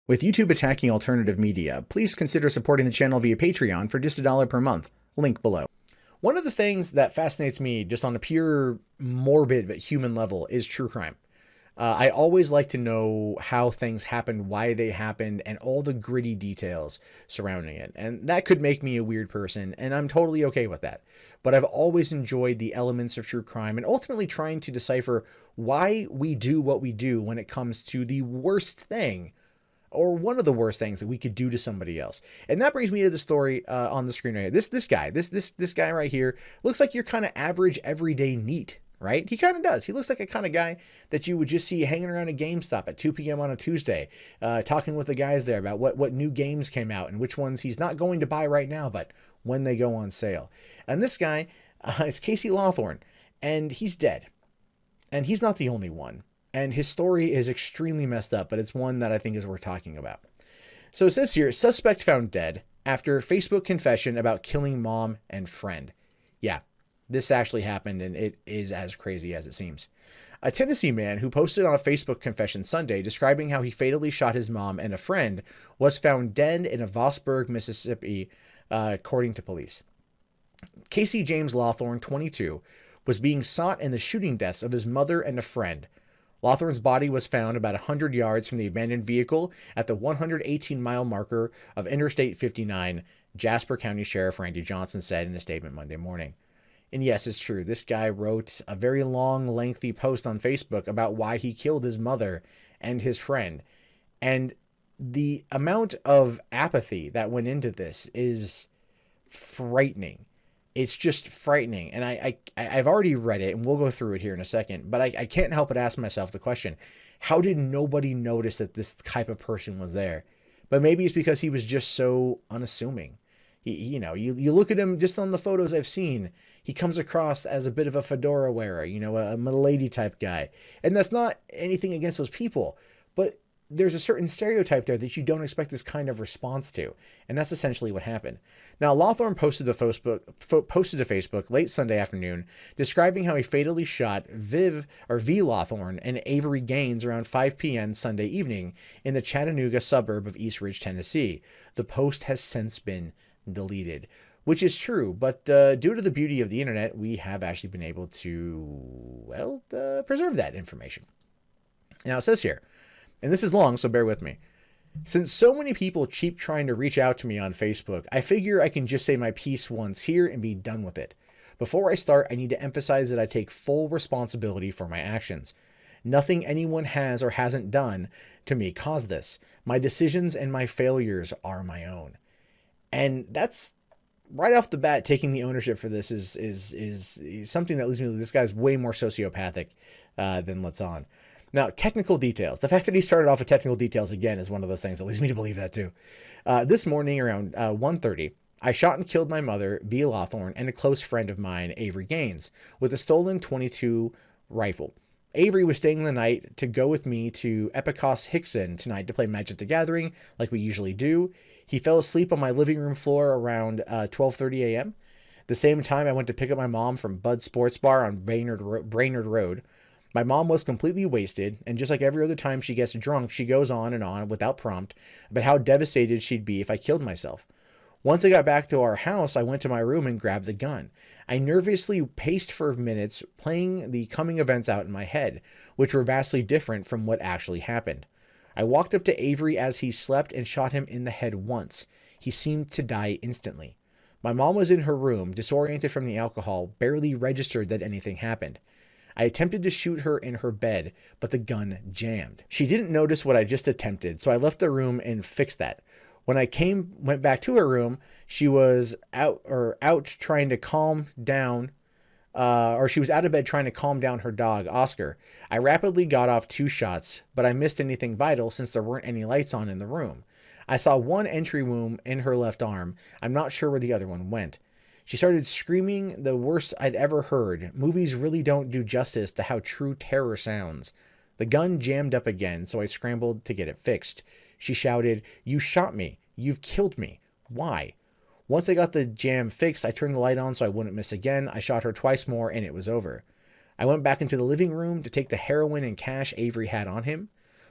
With YouTube attacking alternative media, please consider supporting the channel via Patreon for just $1 per month. Link below. One of the things that fascinates me just on a pure morbid but human level is true crime. I always like to know how things happened, why they happened, and all the gritty details surrounding it. And that could make me a weird person, and I'm totally okay with that. But I've always enjoyed the elements of true crime and ultimately trying to decipher why we do what we do when it comes to the worst thing, or one of the worst things that we could do to somebody else. And that brings me to the story on the screen right here. This guy right here looks like your kind of average everyday NEET, right? He kind of does. He looks like a kind of guy that you would just see hanging around a GameStop at 2 p.m. on a Tuesday, talking with the guys there about what new games came out and which ones he's not going to buy right now, but when they go on sale. And this guy, it's Casey Lawhorn, and he's dead. And he's not the only one. And his story is extremely messed up, but it's one that I think is worth talking about. So it says here, suspect found dead after Facebook confession about killing mom and friend. Yeah, this actually happened, and it is as crazy as it seems. A Tennessee man who posted on a Facebook confession Sunday describing how he fatally shot his mom and a friend was found dead in a Vosburg, Mississippi, according to police. Casey James Lawhorn, 22, was being sought in the shooting deaths of his mother and a friend. Lawhorn's body was found about 100 yards from the abandoned vehicle at the 118-mile marker of Interstate 59, Jasper County Sheriff Randy Johnson said in a statement Monday morning. And yes, it's true. This guy wrote a very long, lengthy post on Facebook about why he killed his mother and his friend. And the amount of apathy that went into this is frightening. It's just frightening. And I've already read it, and we'll go through it here in a second, but I can't help but ask myself the question, how did nobody notice that this type of person was there? But maybe it's because he was just so unassuming. You look at him just on the photos I've seen, he comes across as a bit of a fedora wearer, a milady type guy. And that's not anything against those people, but there's a certain stereotype there that you don't expect this kind of response to. And that's essentially what happened. Now, Lawhorn posted to Facebook late Sunday afternoon describing how he fatally shot V. Lawhorn and Avery Gaines around 5 p.m. Sunday evening in the Chattanooga suburb of East Ridge, Tennessee. The post has since been deleted, which is true, but due to the beauty of the internet, we have actually been able to, preserve that information. Now, it says here, and this is long, so bear with me. Since so many people keep trying to reach out to me on Facebook, I figure I can just say my piece once here and be done with it. Before I start, I need to emphasize that I take full responsibility for my actions. Nothing anyone has or hasn't done to me caused this. My decisions and my failures are my own. And that's right off the bat, taking the ownership for this is something that leads me to this guy's way more sociopathic than let's on. Now, technical details. The fact that he started off with technical details again is one of those things that leads me to believe that too. This morning around 1:30, I shot and killed my mother, V. Lawhorn, and a close friend of mine, Avery Gaines, with a stolen .22 rifle. Avery was staying the night to go with me to Epicos Hickson tonight to play Magic the Gathering like we usually do. He fell asleep on my living room floor around 12:30 a.m. The same time, I went to pick up my mom from Bud Sports Bar on Brainerd Road. My mom was completely wasted, and just like every other time she gets drunk, she goes on and on without prompt about how devastated she'd be if I killed myself. Once I got back to our house, I went to my room and grabbed the gun. I nervously paced for minutes, playing the coming events out in my head, which were vastly different from what actually happened. I walked up to Avery as he slept and shot him in the head once. He seemed to die instantly. My mom was in her room, disoriented from the alcohol, barely registered that anything happened. I attempted to shoot her in her bed, but the gun jammed. She didn't notice what I just attempted, so I left the room and fixed that. When I went back to her room, she was out trying to calm down, she was out of bed trying to calm down her dog, Oscar. I rapidly got off 2 shots, but I missed anything vital since there weren't any lights on in the room. I saw one entry wound in her left arm. I'm not sure where the other one went. She started screaming the worst I'd ever heard. Movies really don't do justice to how true terror sounds. The gun jammed up again, so I scrambled to get it fixed. She shouted, "You shot me. You've killed me. Why?" Once I got the jam fixed, I turned the light on so I wouldn't miss again. I shot her twice more, and it was over. I went back into the living room to take the heroin and cash Avery had on him.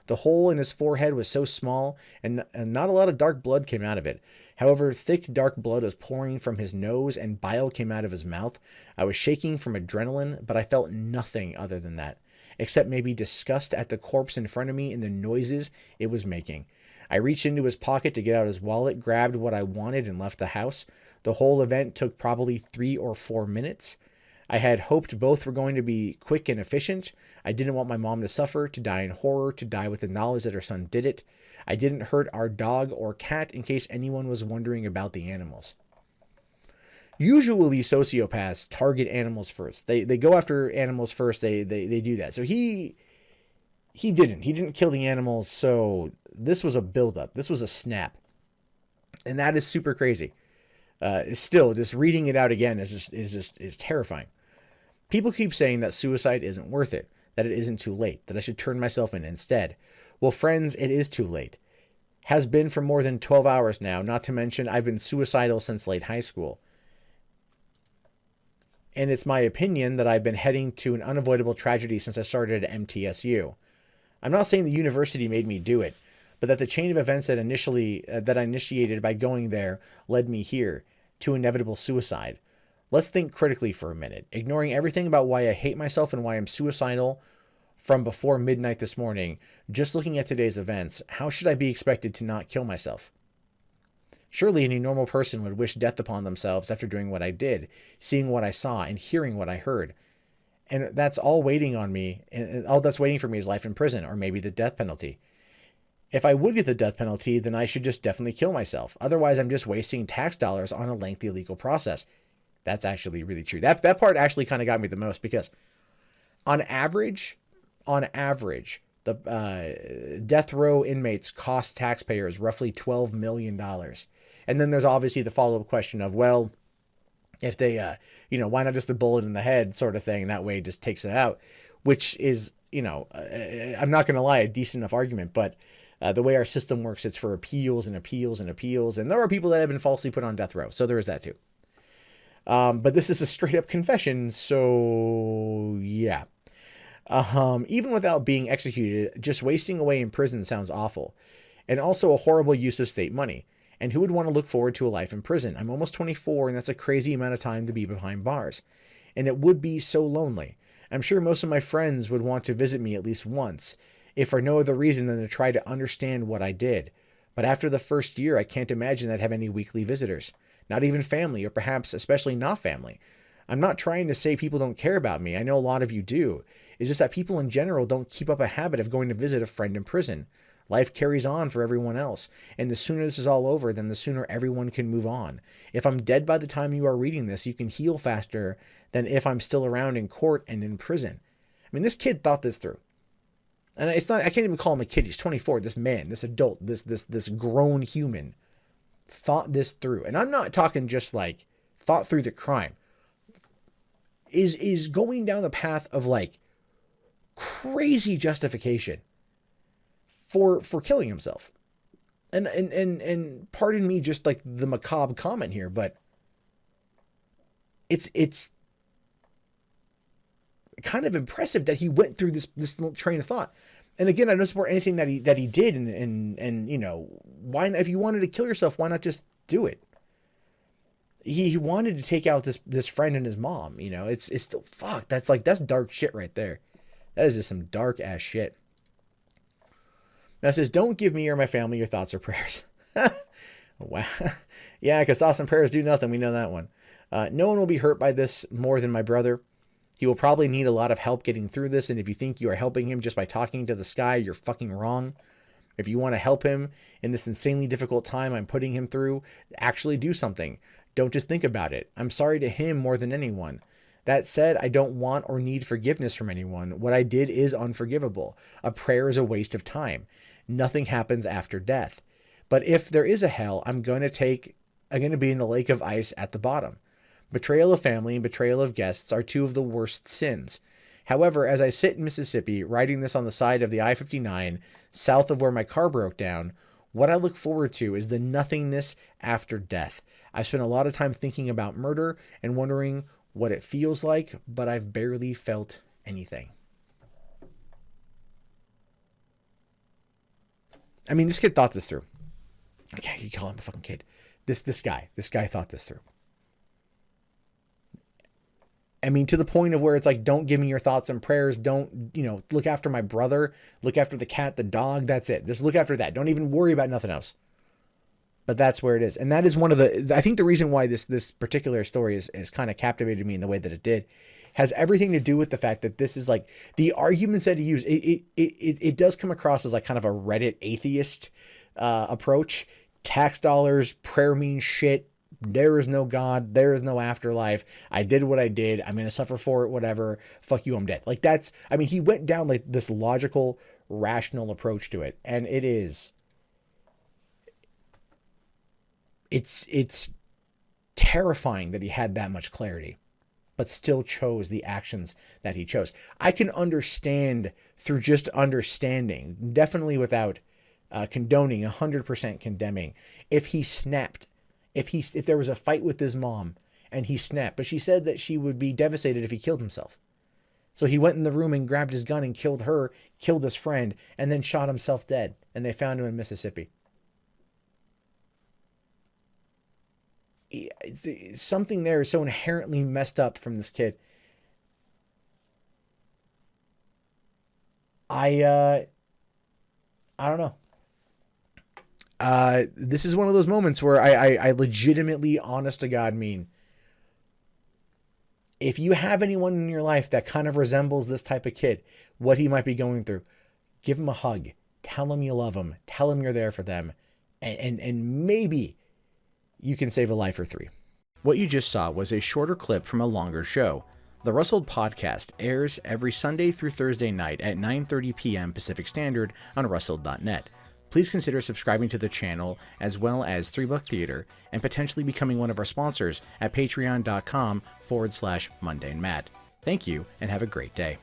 The hole in his forehead was so small, and not a lot of dark blood came out of it. However, thick dark blood was pouring from his nose and bile came out of his mouth. I was shaking from adrenaline, but I felt nothing other than that, except maybe disgust at the corpse in front of me and the noises it was making. I reached into his pocket to get out his wallet, grabbed what I wanted, and left the house. The whole event took probably 3 or 4 minutes. I had hoped both were going to be quick and efficient. I didn't want my mom to suffer, to die in horror, to die with the knowledge that her son did it. I didn't hurt our dog or cat in case anyone was wondering about the animals. Usually sociopaths target animals first. They go after animals first. They do that. So he didn't kill the animals. So this was a buildup. This was a snap. And that is super crazy. Still, just reading it out again is terrifying. People keep saying that suicide isn't worth it, that it isn't too late, that I should turn myself in instead. Well, friends, it is too late. Has been for more than 12 hours now, not to mention I've been suicidal since late high school. And it's my opinion that I've been heading to an unavoidable tragedy since I started at MTSU. I'm not saying the university made me do it, but that the chain of events that I initiated by going there led me here to inevitable suicide. Let's think critically for a minute, ignoring everything about why I hate myself and why I'm suicidal from before midnight this morning. Just looking at today's events, how should I be expected to not kill myself? Surely any normal person would wish death upon themselves after doing what I did, seeing what I saw, and hearing what I heard. And that's all waiting on me, and all that's waiting for me is life in prison, or maybe the death penalty. If I would get the death penalty, then I should just definitely kill myself. Otherwise, I'm just wasting tax dollars on a lengthy legal process. That's actually really true. That part actually kind of got me the most, because on average, the death row inmates cost taxpayers roughly $12 million. And then there's obviously the follow-up question of, well, if they, why not just a bullet in the head sort of thing? That way it just takes it out, which is, I'm not going to lie, a decent enough argument, but the way our system works, it's for appeals and appeals and appeals. And there are people that have been falsely put on death row. So there is that too. But this is a straight up confession. So yeah. Even without being executed, just wasting away in prison sounds awful. And also a horrible use of state money. And who would want to look forward to a life in prison? I'm almost 24, and that's a crazy amount of time to be behind bars. And it would be so lonely. I'm sure most of my friends would want to visit me at least once, if for no other reason than to try to understand what I did. But after the first year, I can't imagine I'd have any weekly visitors. Not even family, or perhaps especially not family. I'm not trying to say people don't care about me. I know a lot of you do. It's just that people in general don't keep up a habit of going to visit a friend in prison. Life carries on for everyone else, and the sooner this is all over, then the sooner everyone can move on. If I'm dead by the time you are reading this, you can heal faster than if I'm still around in court and in prison. I mean, this kid thought this through. And it's not, I can't even call him a kid. He's 24. This man, this adult, this grown human thought this through. And I'm not talking just like thought through the crime. Is going down the path of like crazy justification for killing himself. And pardon me, just like the macabre comment here, but it's kind of impressive that he went through this little train of thought. And again, I don't support anything that he did. And why not, if you wanted to kill yourself, why not just do it? He wanted to take out this friend and his mom. It's still, fuck. That's dark shit right there. That is just some dark ass shit. Now it says, don't give me or my family your thoughts or prayers. Wow. Yeah, because thoughts and prayers do nothing. We know that one. No one will be hurt by this more than my brother. He will probably need a lot of help getting through this. And if you think you are helping him just by talking to the sky, you're fucking wrong. If you want to help him in this insanely difficult time I'm putting him through, actually do something. Don't just think about it. I'm sorry to him more than anyone. That said, I don't want or need forgiveness from anyone. What I did is unforgivable. A prayer is a waste of time. Nothing happens after death. But if there is a hell, I'm going to be in the lake of ice at the bottom. Betrayal of family and betrayal of guests are two of the worst sins. However, as I sit in Mississippi, writing this on the side of the I-59, south of where my car broke down, what I look forward to is the nothingness after death. I've spent a lot of time thinking about murder and wondering what it feels like, but I've barely felt anything. I mean, this kid thought this through. I can't keep calling him a fucking kid. This guy thought this through. I mean, to the point of where it's like, don't give me your thoughts and prayers. Don't, look after my brother, look after the cat, the dog. That's it. Just look after that. Don't even worry about nothing else. But that's where it is. And that is one of I think the reason why this particular story is kind of captivated me in the way that it did has everything to do with the fact that this is like the arguments that he used. It does come across as like kind of a Reddit atheist approach. Tax dollars, prayer means shit. There is no God. There is no afterlife. I did what I did. I'm going to suffer for it. Whatever. Fuck you. I'm dead. Like he went down like this logical, rational approach to it. And it's terrifying that he had that much clarity, but still chose the actions that he chose. I can understand through just understanding, definitely without condoning, 100% condemning, if he snapped, if there was a fight with his mom and he snapped, but she said that she would be devastated if he killed himself. So he went in the room and grabbed his gun and killed her, killed his friend, and then shot himself dead. And they found him in Mississippi. Something there is so inherently messed up from this kid. I don't know. This is one of those moments where I legitimately, honest to God, mean, if you have anyone in your life that kind of resembles this type of kid, what he might be going through, give him a hug, tell him you love him, tell him you're there for them, and maybe you can save a life or three. What you just saw was a shorter clip from a longer show. The Rustled Podcast airs every Sunday through Thursday night at 9:30 p.m. Pacific Standard on rustled.net. Please consider subscribing to the channel as well as 3 Buck Theater and potentially becoming one of our sponsors at patreon.com/mundanemat. Thank you and have a great day.